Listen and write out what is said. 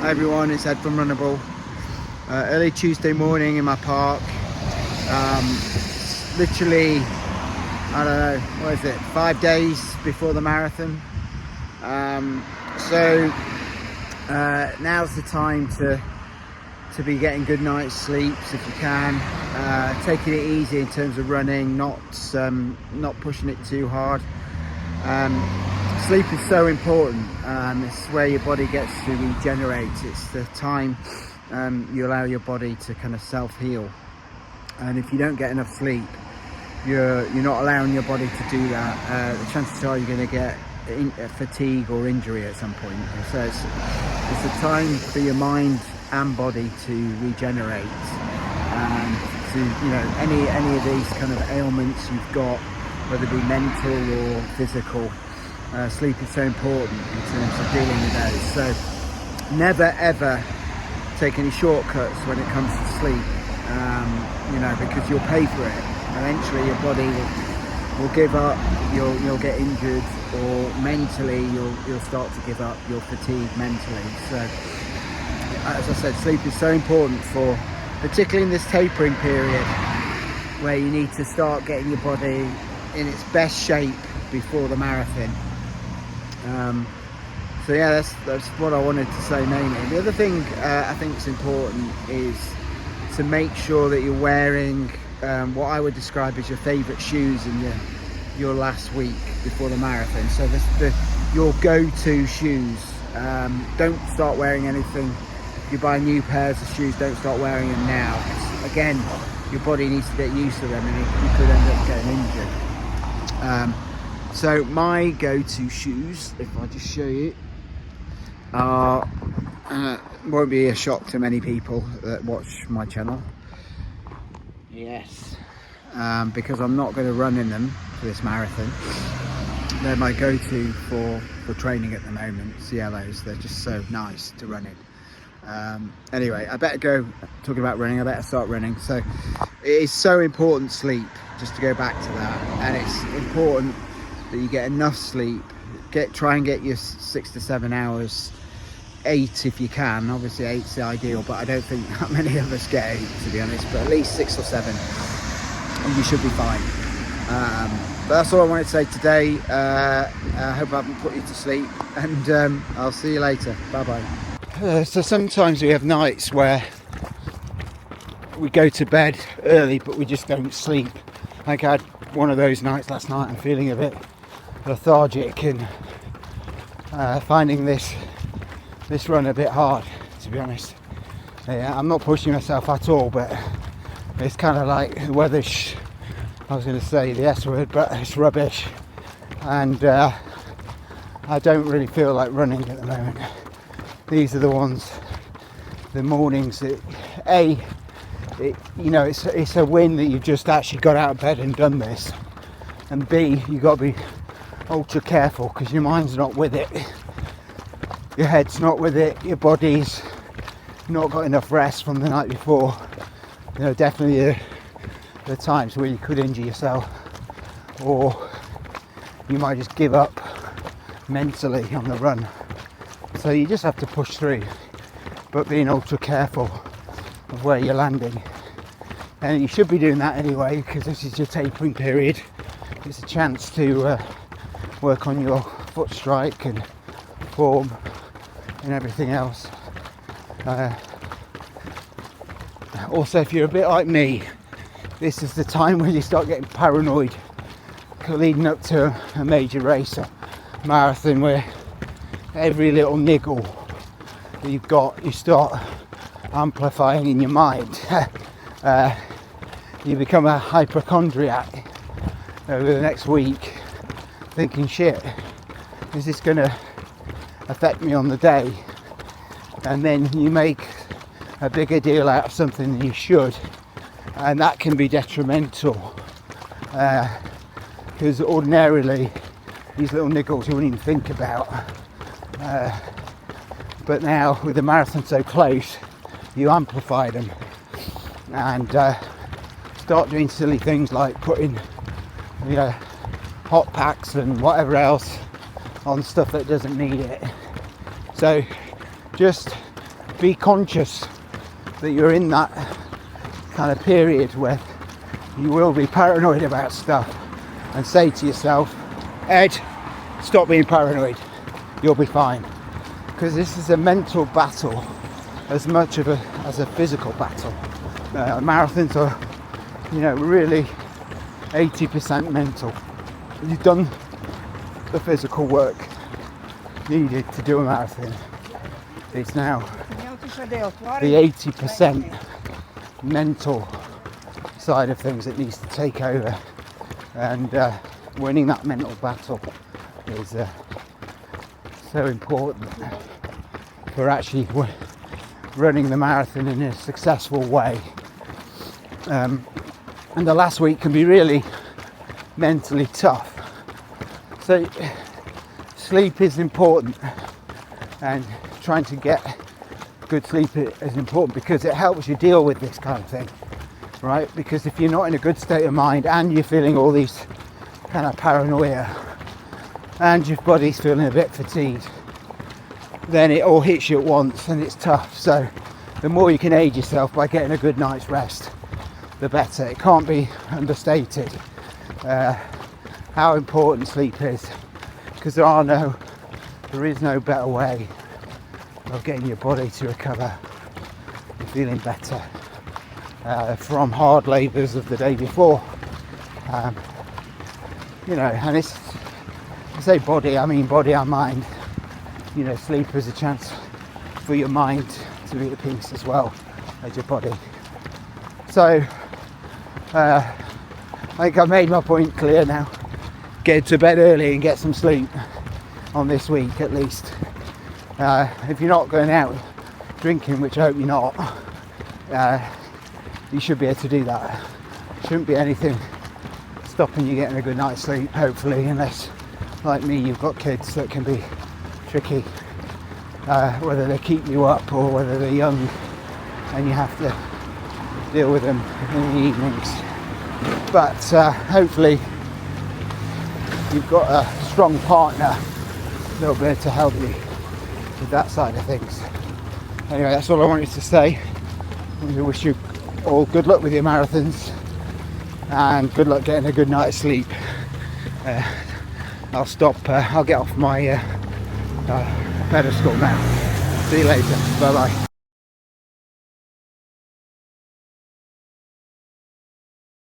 Hi everyone, it's Ed from Runnable. Early Tuesday morning in my park. Literally, I don't know, what is it, 5 days before the marathon. Now's the time to be getting good night's sleeps if you can. Taking it easy in terms of running, not pushing it too hard. Sleep is so important. It's where your body gets to regenerate. It's the time you allow your body to kind of self-heal. And if you don't get enough sleep, you're not allowing your body to do that. The chances are you're going to get fatigue or injury at some point. So it's a time for your mind and body to regenerate. To any of these kind of ailments you've got, whether it be mental or physical. Sleep is so important in terms of dealing with those. So never ever take any shortcuts when it comes to sleep, because you'll pay for it. Eventually your body will give up, you'll get injured, or mentally you'll start to give up, you'll fatigue mentally. So as I said, sleep is so important particularly in this tapering period, where you need to start getting your body in its best shape before the marathon. That's what I wanted to say mainly. The other thing I think is important is to make sure that you're wearing what I would describe as your favourite shoes in your last week before the marathon. So your go-to shoes. Don't start wearing anything. If you buy new pairs of shoes, don't start wearing them now. Again, your body needs to get used to them, and you could end up getting injured. So my go-to shoes, if I just show you, are won't be a shock to many people that watch my channel. Yes, because I'm not going to run in them for this marathon. They're my go-to for training at the moment. CLOs, they're just so nice to run in. Anyway, I better go. Talking about running, I better start running. So it is so important, sleep, just to go back to that, and it's important that you get enough sleep. Try and get your 6 to 7 hours, 8 if you can. Obviously 8's the ideal, but I don't think that many of us get 8, to be honest, but at least 6 or 7 and you should be fine. But that's all I wanted to say today. I hope I haven't put you to sleep, and I'll see you later. Bye bye. So sometimes we have nights where we go to bed early but we just don't sleep. Like I had one of those nights last night. I'm feeling a bit lethargic and finding this run a bit hard, to be honest. Yeah, I'm not pushing myself at all, but it's kind of like the weather's, I was going to say the S word, but it's rubbish, and I don't really feel like running at the moment. These are the mornings that it's a win that you've just actually got out of bed and done this, and B, you've got to be ultra careful because your mind's not with it, your head's not with it, your body's not got enough rest from the night before. Definitely the times where you could injure yourself, or you might just give up mentally on the run. So you just have to push through, but being ultra careful of where you're landing. And you should be doing that anyway, because this is your tapering period. It's a chance to work on your foot strike and form and everything else. Also, if you're a bit like me, this is the time when you start getting paranoid leading up to a major race, a marathon, where every little niggle that you've got, you start amplifying in your mind. You become a hypochondriac over the next week, thinking, shit, is this going to affect me on the day? And then you make a bigger deal out of something than you should, and that can be detrimental, because ordinarily these little niggles you wouldn't even think about, but now with the marathon so close, you amplify them and start doing silly things like putting hot packs and whatever else on stuff that doesn't need it. So just be conscious that you're in that kind of period where you will be paranoid about stuff, and say to yourself, Ed, stop being paranoid, you'll be fine. Because this is a mental battle as much of as a physical battle. Marathons are, really 80% mental. You've done the physical work needed to do a marathon. It's now the 80% mental side of things that needs to take over, and winning that mental battle is so important for actually running the marathon in a successful way. And the last week can be really mentally tough, so sleep is important, and trying to get good sleep is important because it helps you deal with this kind of thing, right? Because if you're not in a good state of mind and you're feeling all these kind of paranoia and your body's feeling a bit fatigued, then it all hits you at once and it's tough. So the more you can aid yourself by getting a good night's rest, the better. It can't be understated how important sleep is, because there is no better way of getting your body to recover and feeling better from hard labours of the day before. And it's, I say body, I mean body and mind. Sleep is a chance for your mind to be at peace as well as your body. So I think I've made my point clear now. Get to bed early and get some sleep on this week at least. If you're not going out drinking, which I hope you're not, you should be able to do that. Shouldn't be anything stopping you getting a good night's sleep, hopefully, unless, like me, you've got kids that can be tricky, whether they keep you up or whether they're young and you have to deal with them in the evenings. But hopefully you've got a strong partner that'll be able to help you with that side of things. Anyway, that's all I wanted to say. I wish you all good luck with your marathons and good luck getting a good night's sleep. I'll get off my pedestal now. See you later. Bye bye.